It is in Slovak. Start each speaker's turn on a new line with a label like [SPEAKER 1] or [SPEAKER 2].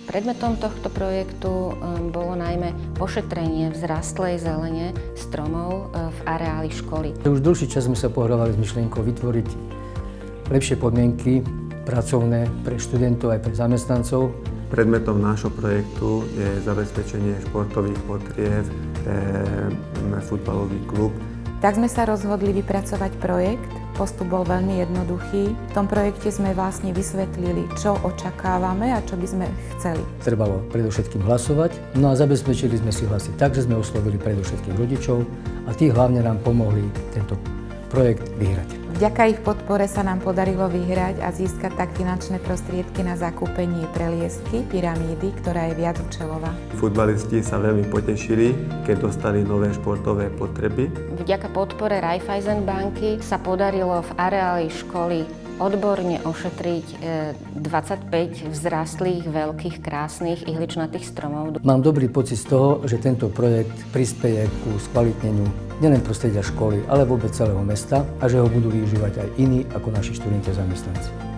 [SPEAKER 1] Predmetom tohto projektu bolo najmä ošetrenie vzrastlej zelene stromov v areáli školy.
[SPEAKER 2] Už dlhší čas sme sa pohrávali s myšlienkou vytvoriť lepšie podmienky pracovné pre študentov aj pre zamestnancov.
[SPEAKER 3] Predmetom nášho projektu je zabezpečenie športových potrieb pre futbalový klub.
[SPEAKER 4] Tak sme sa rozhodli vypracovať projekt. Postup bol veľmi jednoduchý. V tom projekte sme vlastne vysvetlili, čo očakávame a čo by sme chceli.
[SPEAKER 2] Trebalo predovšetkým hlasovať, no a zabezpečili sme si hlasy tak, že sme oslovili predovšetkým rodičov a tí hlavne nám pomohli tento projekt vyhrať.
[SPEAKER 4] Vďaka ich podpore sa nám podarilo vyhrať a získať tak finančné prostriedky na zakúpenie preliesky pyramídy, ktorá je viacúčelová.
[SPEAKER 3] Futbalisti sa veľmi potešili, keď dostali nové športové potreby.
[SPEAKER 1] Vďaka podpore Raiffeisen banky sa podarilo v areáli školy odborne ošetriť 25 vzrastlých, veľkých, krásnych ihličnatých stromov.
[SPEAKER 2] Mám dobrý pocit z toho, že tento projekt prispeje ku skvalitneniu nielen prostredia školy, ale vôbec celého mesta a že ho budú využívať aj iní ako naši študenti a zamestnanci.